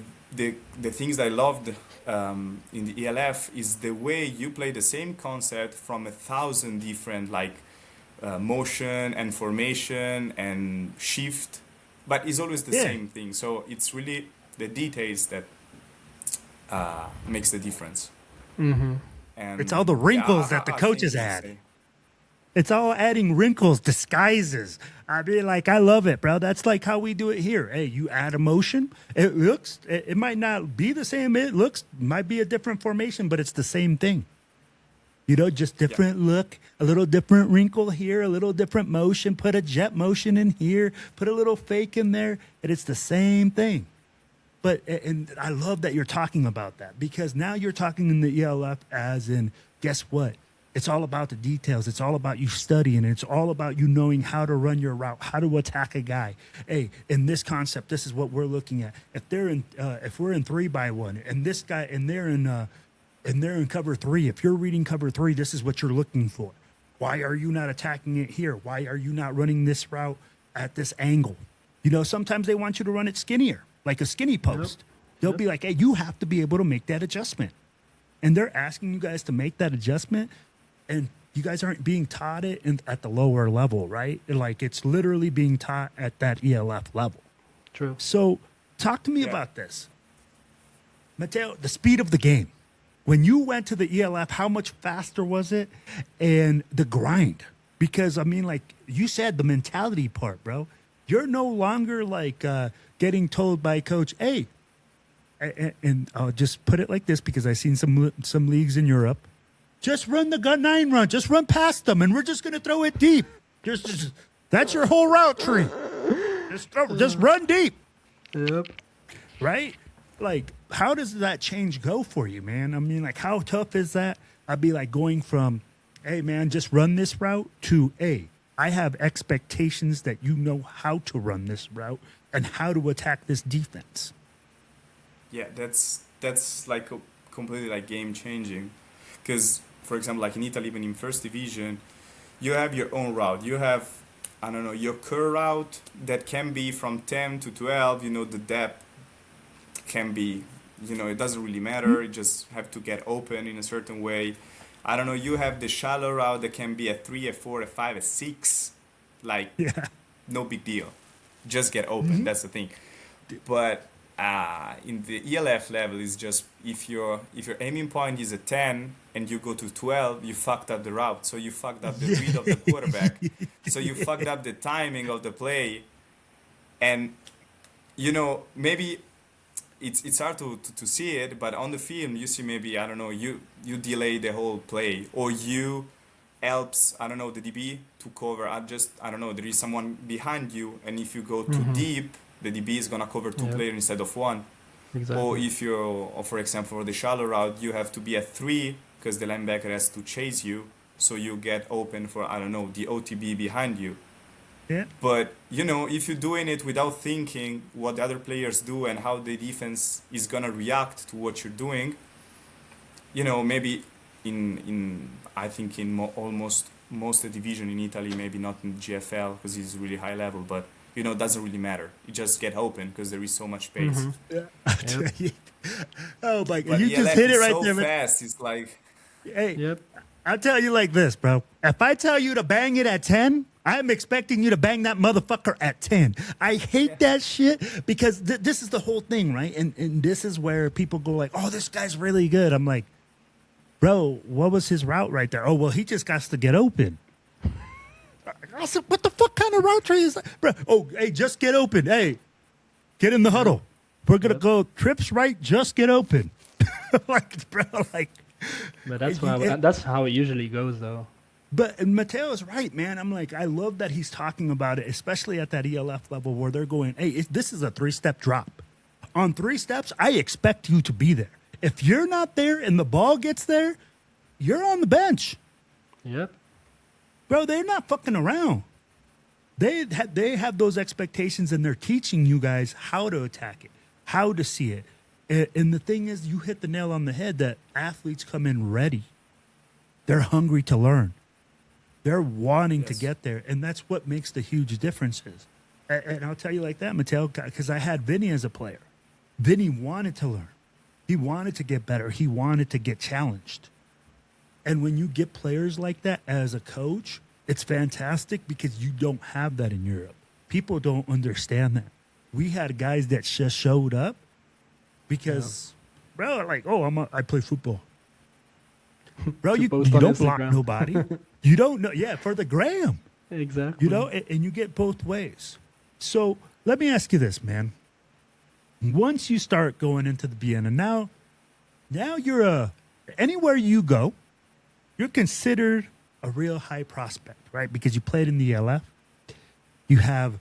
things that I loved in the ELF is the way you play the same concept from 1,000 different like motion and formation and shift, but it's always the Yeah. same thing. So it's really the details that makes the difference. And It's all the yeah, wrinkles that the I think coaches it's the add. same. It's all adding wrinkles, disguises. I mean, like, I love it, bro. That's like how we do it here. Hey, you add emotion. It might not be the same. Might be a different formation, but it's the same thing. You know, just different look, a little different wrinkle here, a little different motion. Put a jet motion in here, put a little fake in there, and it's the same thing. And I love that you're talking about that, because now you're talking in the ELF as in, guess what? It's all about the details. It's all about you studying. It's all about you knowing how to run your route, how to attack a guy. Hey, in this concept, this is what we're looking at. If we're in 3x1, and this guy, and they're in cover 3. If you're reading cover 3, this is what you're looking for. Why are you not attacking it here? Why are you not running this route at this angle? You know, sometimes they want you to run it skinnier, like a skinny post. They'll be like, hey, you have to be able to make that adjustment. And they're asking you guys to make that adjustment, and you guys aren't being taught it at the lower level, right? Like, it's literally being taught at that ELF level. True. So talk to me Yeah. about this. Matteo, the speed of the game. When you went to the ELF, how much faster was it? And the grind. Because, I mean, like you said, the mentality part, bro. You're no longer like getting told by coach, hey, and I'll just put it like this because I've seen some leagues in Europe. Just run the gun 9 run. Just run past them, and we're just going to throw it deep. That's your whole route tree. Just run deep. Yep. Right? Like, how does that change go for you, man? I mean, like, how tough is that? I'd be like going from, hey, man, just run this route to, hey, I have expectations that you know how to run this route and how to attack this defense. Yeah, that's like completely like game changing, because for example, like in Italy, even in first division, you have your own route. You have, I don't know, your curve route that can be from 10 to 12. You know, the depth can be, you know, it doesn't really matter. You just have to get open in a certain way. I don't know. You have the shallow route that can be a 3, a 4, a 5, a 6. Like, Yeah. no big deal. Just get open. That's the thing. But in the ELF level, is just if your aiming point is a 10 and you go to 12, you fucked up the route. So you fucked up the read of the quarterback. So you fucked up the timing of the play. And, you know, maybe it's hard to see it, but on the film you see maybe, I don't know, you delay the whole play, or you helps, I don't know, the DB to cover. I don't know, there is someone behind you, and if you go too deep, the DB is gonna cover 2 players instead of 1. Exactly. Or if or for example, for the shallow route, you have to be at 3 because the linebacker has to chase you, so you get open for, I don't know, the OTB behind you. Yeah. But if you're doing it without thinking what the other players do and how the defense is gonna react to what you're doing, maybe in I think in almost most of the division in Italy, maybe not in GFL because it's really high level, but it doesn't really matter. You just get open because there is so much space. Mm-hmm. Yeah. Yep. Oh my! But You just ELF hit it is right so there. fast. It's like Hey, Yep. I'll tell you like this, bro. If I tell you to bang it at 10, I'm expecting you to bang that motherfucker at 10. I hate that shit because this is the whole thing, right? And this is where people go like, oh, this guy's really good. I'm like, bro, what was his route right there? Oh, well, he just got to get open. I said, what the fuck kind of route tree is that? Bro, oh, hey, just get open. Hey, get in the huddle. We're going to go trips right, just get open. Like, bro, like. But that's how it usually goes, though. But Matteo is right, man. I'm like, I love that he's talking about it, especially at that ELF level where they're going, hey, this is a 3-step drop. On 3 steps, I expect you to be there. If you're not there and the ball gets there, you're on the bench. Yep. Bro, they're not fucking around. They have those expectations, and they're teaching you guys how to attack it, how to see it. And the thing is, you hit the nail on the head that athletes come in ready. They're hungry to learn. They're wanting to get there. And that's what makes the huge differences. And I'll tell you like that, Matteo, because I had Vinny as a player. Vinny wanted to learn. He wanted to get better. He wanted to get challenged. And when you get players like that as a coach, it's fantastic because you don't have that in Europe. People don't understand that. We had guys that just showed up because, bro, like, oh, I play football. Bro, you post on don't block Instagram. nobody. You don't know. Yeah, for the gram. Exactly. And you get both ways. So let me ask you this, man. Once you start going into the Vienna, now you're anywhere you go, you're considered a real high prospect, right? Because you played in the LF. You have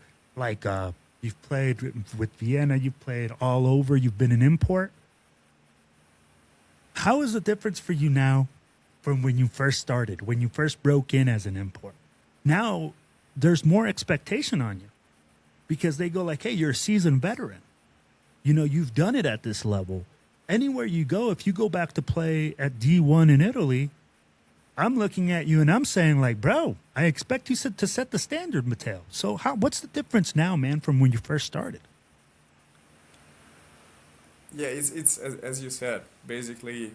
you've played with Vienna, you've played all over, you've been an import. How is the difference for you now from when you first started, when you first broke in as an import? Now there's more expectation on you because they go like, hey, you're a seasoned veteran. You've done it at this level. Anywhere you go, if you go back to play at D1 in Italy, I'm looking at you and I'm saying like, bro, I expect you to set the standard, Matteo. So what's the difference now, man, from when you first started? yeah, it's as you said. Basically,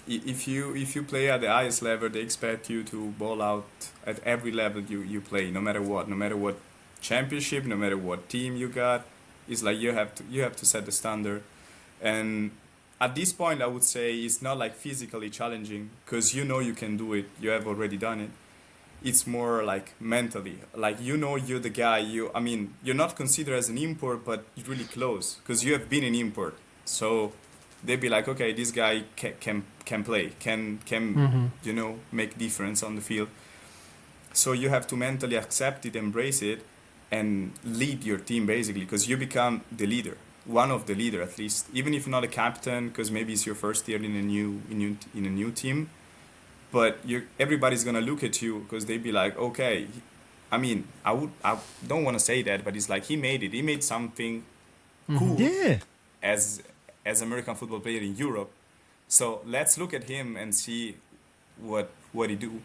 if you play at the highest level, they expect you to ball out at every level you play, no matter what championship, no matter what team you got. It's like you have to set the standard. And at this point, I would say it's not like physically challenging because you can do it. You have already done it. It's more like mentally, like you're the guy. You're not considered as an import, but you're really close because you have been an import. So they'd be like, okay, this guy can play, can make difference on the field. So you have to mentally accept it, embrace it, and lead your team basically because you become the leader, one of the leader at least, even if not a captain because maybe it's your first year in a new team. But everybody's gonna look at you because they'd be like, okay, I don't want to say that, but it's like he made something cool Yeah. as American football player in Europe. So let's look at him and see what he do,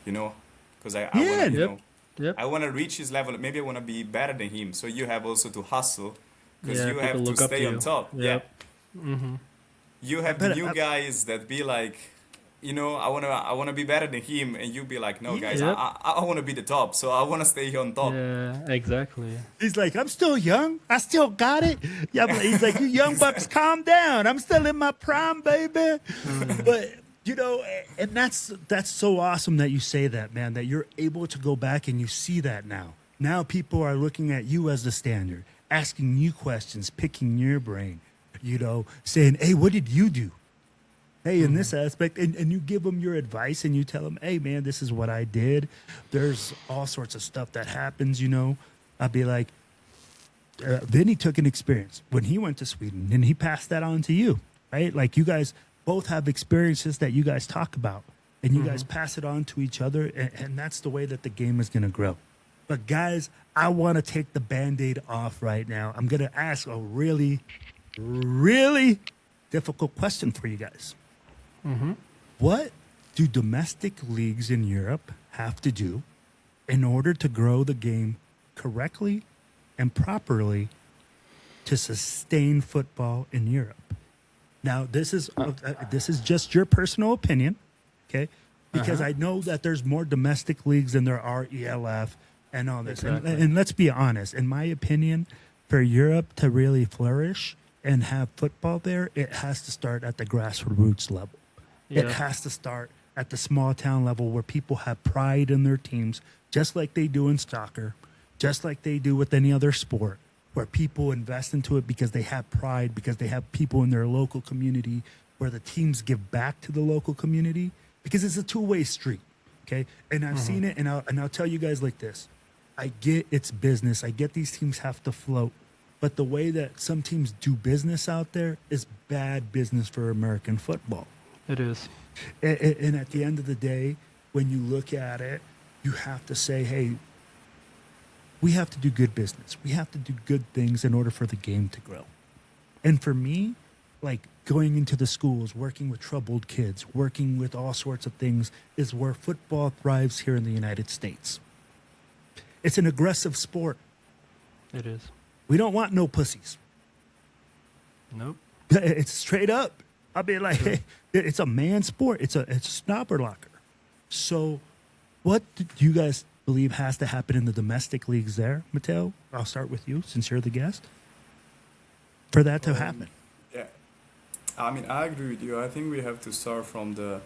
because I Yeah. want to Yep. I want to reach his level. Maybe I want to be better than him. So you have also to hustle because Yeah, you have people to look up stay to on you. top. Yep. Yeah. Mm-hmm. You have the But, new guys that be like, I wanna be better than him, and you be like, no, guys, Yep. I want to be the top. So I want to stay on top. Yeah, exactly. He's like, I'm still young. I still got it. Yeah, but he's like, you young bucks, calm down. I'm still in my prime, baby. But and that's so awesome that you say that, man. That you're able to go back and you see that now. Now people are looking at you as the standard, asking you questions, picking your brain. Saying, hey, what did you do? Hey, in this aspect, and you give them your advice and you tell them, hey, man, this is what I did. There's all sorts of stuff that happens, I'd be like, Vinny took an experience when he went to Sweden and he passed that on to you, right? Like you guys both have experiences that you guys talk about and you guys pass it on to each other. And that's the way that the game is going to grow. But guys, I want to take the Band-Aid off right now. I'm going to ask a really, really difficult question for you guys. What do domestic leagues in Europe have to do in order to grow the game correctly and properly to sustain football in Europe? Now, this is just your personal opinion, okay? Because I know that there's more domestic leagues than there are ELF and all this. Exactly. And let's be honest, in my opinion, for Europe to really flourish and have football there, it has to start at the grassroots level. It Yeah. has to start at the small town level where people have pride in their teams, just like they do in soccer, just like they do with any other sport, where people invest into it because they have pride, because they have people in their local community, where the teams give back to the local community, because it's a two-way street, okay? And I've seen it, and I'll tell you guys like this. I get it's business. I get these teams have to float. But the way that some teams do business out there is bad business for American football. It is. And at the end of the day, when you look at it, you have to say, hey, we have to do good business. We have to do good things in order for the game to grow. And for me, like going into the schools, working with troubled kids, working with all sorts of things is where football thrives here in the United States. It's an aggressive sport. It is. We don't want no pussies. Nope. It's straight up. I mean, like, hey, it's a man sport. It's a snobber locker. So what do you guys believe has to happen in the domestic leagues there, Matteo? I'll start with you since you're the guest. For that to happen. Yeah, I mean, I agree with you. I think we have to start from the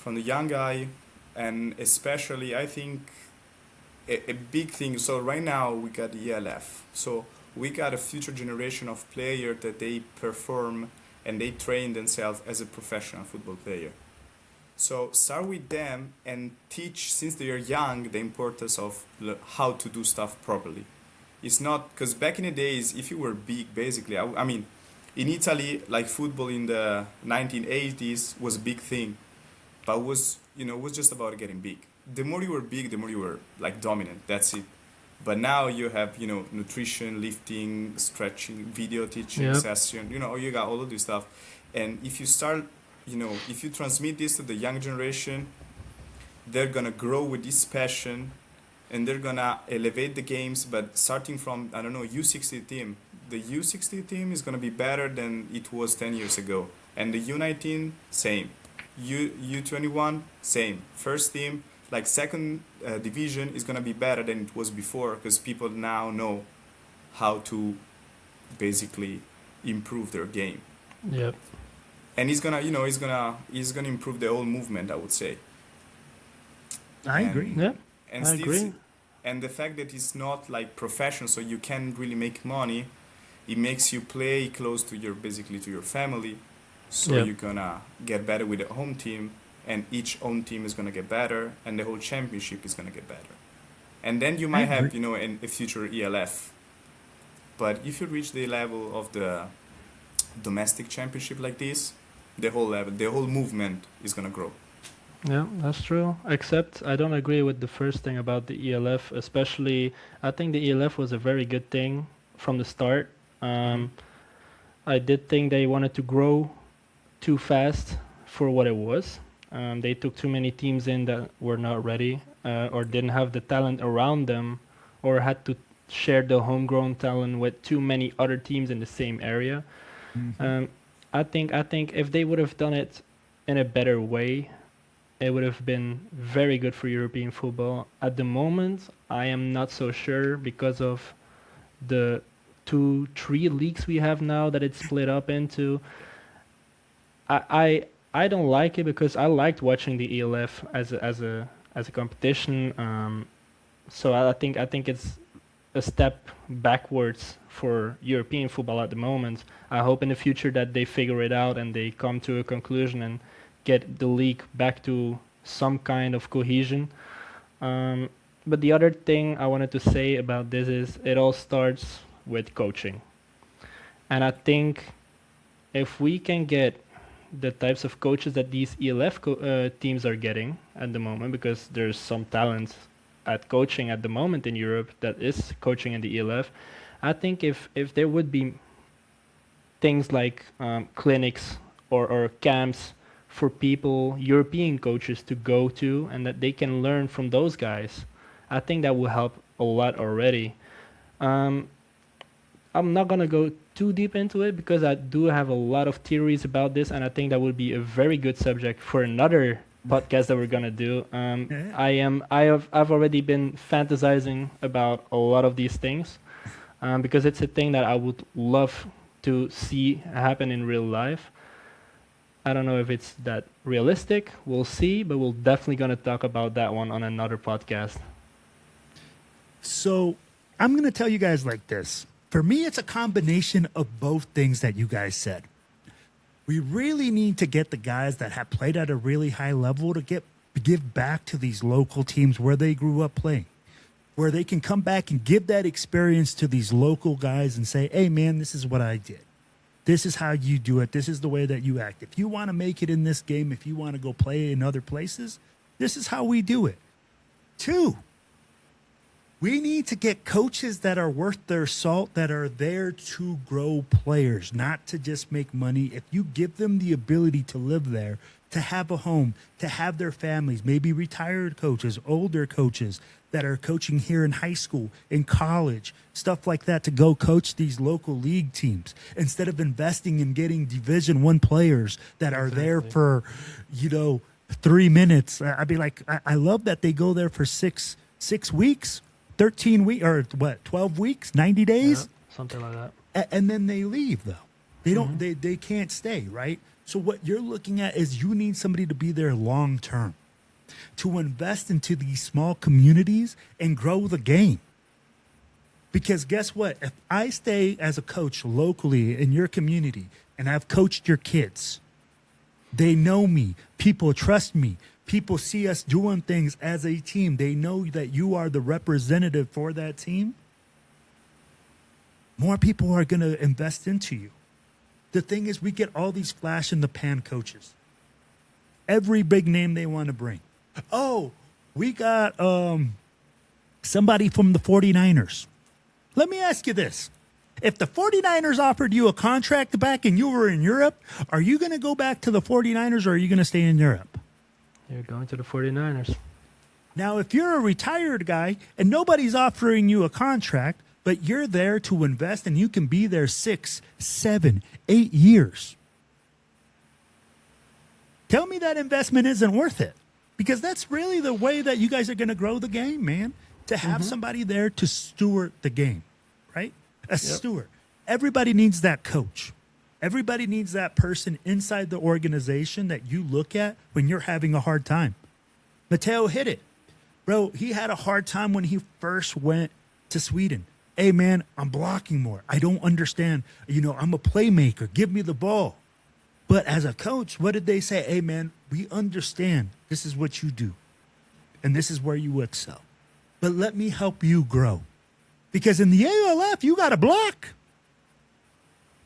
young guy, and especially I think a big thing. So right now we got the ELF. So we got a future generation of players that they perform and they train themselves as a professional football player. So start with them and teach since they are young the importance of how to do stuff properly. It's not because back in the days, if you were big, basically, I mean, in Italy, like football in the 1980s was a big thing, but was just about getting big. The more you were big, the more you were like dominant. That's it. But now you have nutrition, lifting, stretching, video teaching Yep. session. You got all of this stuff, and if you start, if you transmit this to the young generation, they're gonna grow with this passion, and they're gonna elevate the games. But starting from U60 team, the U60 team is gonna be better than it was 10 years ago, and the U19 same, U21 same, first team. Like second division is gonna be better than it was before because people now know how to basically improve their game, Yep. and he's gonna improve the whole movement. I would say. I And- agree. Yeah. And I still, agree. and the fact that it's not like professional, so you can't really make money. It makes you play close to your family, so Yep. you're gonna get better with the home team, and each home team is gonna get better, and the whole championship is gonna get better. And then you might have agree. a future ELF. But if you reach the level of the domestic championship like this, the whole movement is gonna grow. Yeah, that's true. Except I don't agree with the first thing about the ELF, especially I think the ELF was a very good thing from the start. I did think they wanted to grow too fast for what it was. They took too many teams in that were not ready or didn't have the talent around them or had to share the homegrown talent with too many other teams in the same area. I think if they would have done it in a better way, it would have been very good for European football. At the moment, I am not so sure because of the 2-3 leagues we have now that it's split up into. I don't like it because I liked watching the ELF as a competition. So I think it's a step backwards for European football at the moment. I hope in the future that they figure it out and they come to a conclusion and get the league back to some kind of cohesion. But the other thing I wanted to say about this is it all starts with coaching. And I think if we can get the types of coaches that these ELF teams are getting at the moment, because there's some talent at coaching at the moment in Europe that is coaching in the ELF. I think if there would be things like clinics or camps for people, European coaches to go to, and that they can learn from those guys, I think that will help a lot already. Um, I'm not gonna go too deep into it because I do have a lot of theories about this, and I think that would be a very good subject for another podcast that we're gonna do. Yeah. I've already been fantasizing about a lot of these things, because it's a thing that I would love to see happen in real life. I don't know if it's that realistic. We'll see, but we're definitely gonna talk about that one on another podcast. So I'm going to tell you guys like this. For me, it's a combination of both things that you guys said. We really need to get the guys that have played at a really high level to give back to these local teams where they grew up playing, where they can come back and give that experience to these local guys and say, hey, man, this is what I did. This is how you do it. This is the way that you act. If you want to make it in this game, if you want to go play in other places, this is how we do it. Two, we need to get coaches that are worth their salt, that are there to grow players, not to just make money. If you give them the ability to live there, to have a home, to have their families, maybe retired coaches, older coaches that are coaching here in high school, in college, stuff like that, to go coach these local league teams instead of investing in getting Division I players that are there for, 3 minutes. I'd be like, I love that they go there for six weeks. 13 weeks or what, 12 weeks, 90 days, Yeah, something like that. and then they leave though. They don't they can't stay, right? So what you're looking at is you need somebody to be there long term, to invest into these small communities and grow the game. Because guess what? If I stay as a coach locally in your community and I've coached your kids, they know me, people trust me. People see us doing things as a team. They know that you are the representative for that team. More people are going to invest into you. The thing is, we get all these flash in the pan coaches. Every big name they want to bring. Oh, we got somebody from the 49ers. Let me ask you this. If the 49ers offered you a contract back and you were in Europe, are you going to go back to the 49ers or are you going to stay in Europe? You're going to the 49ers. Now, if you're a retired guy and nobody's offering you a contract, but you're there to invest and you can be there 6, 7, 8 years, tell me that investment isn't worth it. Because that's really the way that you guys are going to grow the game, man. To have somebody there to steward the game, right? A steward. Everybody needs that coach. Everybody needs that person inside the organization that you look at when you're having a hard time. Matteo hit it. Bro, he had a hard time when he first went to Sweden. Hey, man, I'm blocking more. I don't understand. I'm a playmaker. Give me the ball. But as a coach, what did they say? Hey, man, we understand this is what you do. And this is where you excel. But let me help you grow. Because in the ALF, you got to block.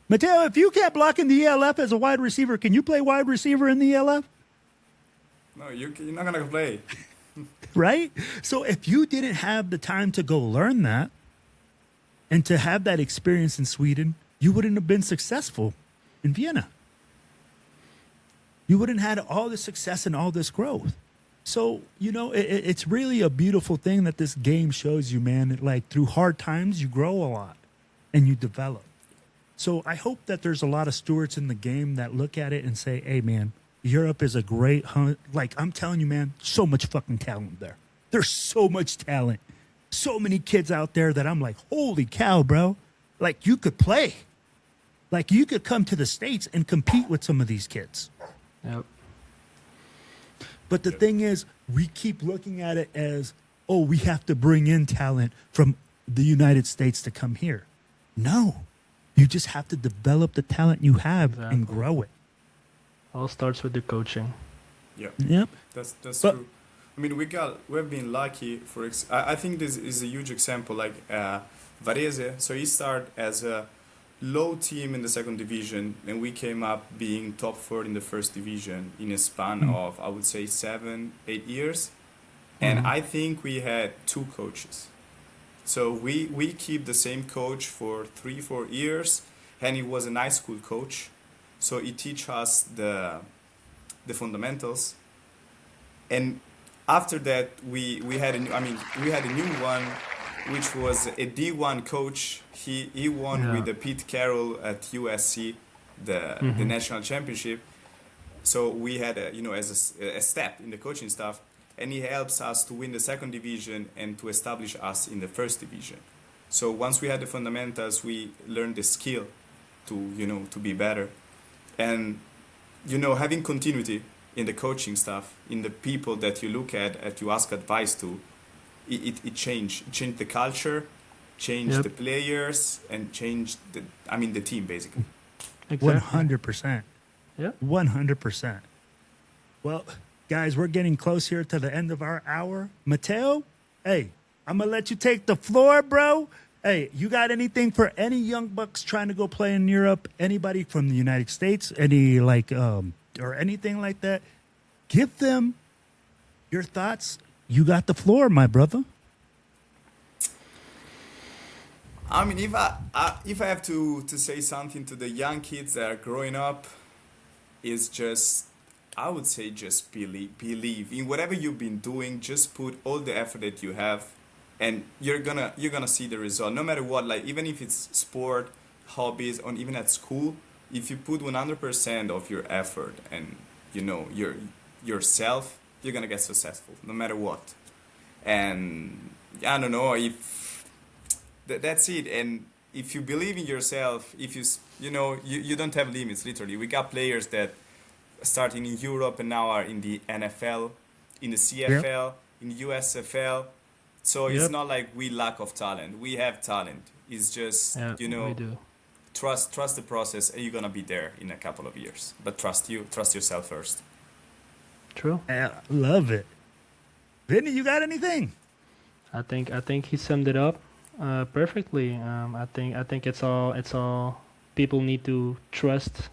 Matteo, if you can't block in the ELF as a wide receiver, can you play wide receiver in the ELF? No, you're not gonna play. Right? So if you didn't have the time to go learn that and to have that experience in Sweden, you wouldn't have been successful in Vienna. You wouldn't have had all this success and all this growth. So, it's really a beautiful thing that this game shows you, man. Like, through hard times, you grow a lot and you develop. So I hope that there's a lot of stewards in the game that look at it and say, hey, man, Europe is a great hunt. Like, I'm telling you, man, so much fucking talent there. There's so much talent. So many kids out there that I'm like, holy cow, bro. Like, you could play. Like, you could come to the States and compete with some of these kids. Yep. But the thing is, we keep looking at it as, oh, we have to bring in talent from the United States to come here. No. You just have to develop the talent you have and grow it. All starts with the coaching. Yeah. Yep. That's true. I mean, we've been lucky I think this is a huge example. Like Varese, so he started as a low team in the second division, and we came up being top 4 in the first division in a span of, I would say, 7-8 years. And I think we had two coaches. So we keep the same coach for 3 4 years, and he was an high school coach. So he teach us the fundamentals, and after that we had we had a new one, which was a D1 coach. He won Yeah. with the Pete Carroll at USC the national championship. So we had as a step in the coaching staff, and he helps us to win the second division and to establish us in the first division. So once we had the fundamentals, we learned the skill to be better, and having continuity in the coaching staff, in the people that you look at you ask advice to, it changed the culture, changed Yep. the players, and changed the team basically. Exactly. 100%. Yeah. 100%. Well, guys, we're getting close here to the end of our hour. Matteo, hey, I'm going to let you take the floor, bro. Hey, you got anything for any young bucks trying to go play in Europe? Anybody from the United States? Any or anything like that? Give them your thoughts. You got the floor, my brother. If I have to say something to the young kids that are growing up, is just, I would say, just believe in whatever you've been doing. Just put all the effort that you have, and you're gonna see the result. No matter what, like even if it's sport, hobbies, or even at school, if you put 100% of your effort and yourself, you're gonna get successful no matter what. And I don't know if that's it. And if you believe in yourself, if you don't have limits. Literally, we got players that starting in Europe and now are in the NFL, in the CFL, in the USFL. So it's Yep. not like we lack of talent. We have talent. It's just Yeah, we do. trust the process, and you're gonna be there in a couple of years. But trust yourself first. True. I love it. Vinny, you got anything? I think he summed it up perfectly. I think it's all people need to trust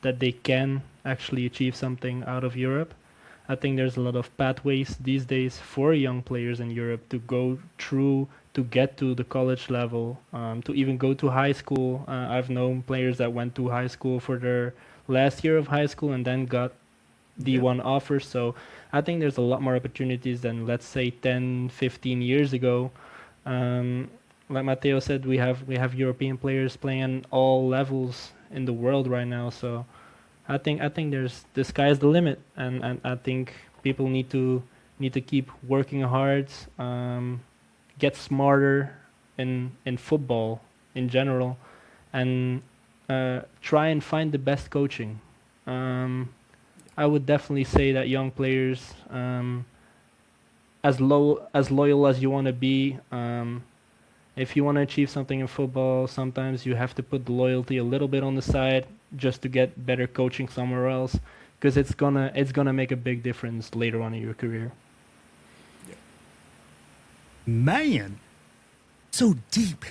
that they can actually achieve something out of Europe. I think there's a lot of pathways these days for young players in Europe to go through to get to the college level, to even go to high school. I've known players that went to high school for their last year of high school and then got D1 offers. So I think there's a lot more opportunities than, let's say, 10, 15 years ago. Like Matteo said, we have European players playing all levels in the world right now. So I think there's the sky's the limit, and I think people need to keep working hard, get smarter in football in general, and try and find the best coaching. I would definitely say that young players, as loyal as you want to be, if you want to achieve something in football, sometimes you have to put the loyalty a little bit on the side just to get better coaching somewhere else, because it's gonna make a big difference later on in your career. Man, so deep.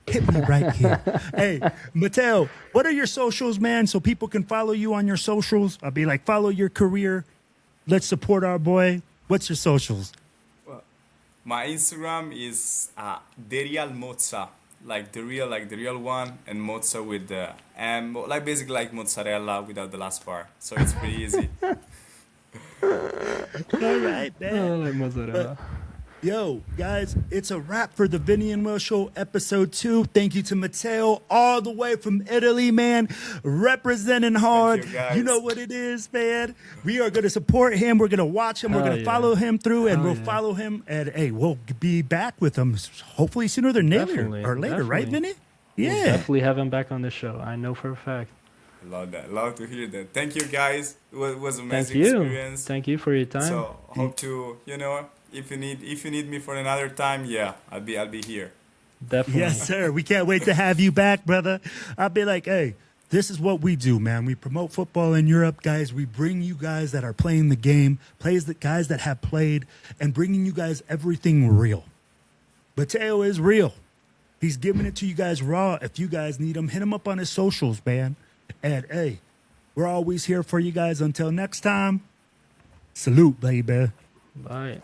Hit me right here. Hey, Matteo, what are your socials, man, so people can follow you on your socials? I'll be like, follow your career. Let's support our boy. What's your socials? Well, my Instagram is Derial Mozza, like the real one, and Mozza with the M, like basically like mozzarella without the last part. So it's pretty easy. All right, man. like mozzarella. Yo, guys, it's a wrap for the Vinny and Will Show episode 2. Thank you to Matteo all the way from Italy, man, representing hard. you, guys. You know what it is, man. We are going to support him. We're going to watch him. We're Hell going to yeah. follow him through, and Hell we'll yeah. follow him. And, hey, we'll be back with him hopefully sooner than later. Definitely, Or later, right, definitely. Vinny? We'll Yeah. definitely have him back on the show. I know for a fact. Love that. Love to hear that. Thank you, guys. It was an Thank amazing you. experience. Thank you for your time. So hope to if you need me for another time, yeah, I'll be here. Definitely. Yes, sir. We can't wait to have you back, brother. I'll be like, hey, this is what we do, man. We promote football in Europe, guys. We bring you guys that are playing the game, guys that have played, and bringing you guys everything real. Matteo is real. He's giving it to you guys raw. If you guys need him, hit him up on his socials, man. And, hey, we're always here for you guys. Until next time, salute, baby. Bye.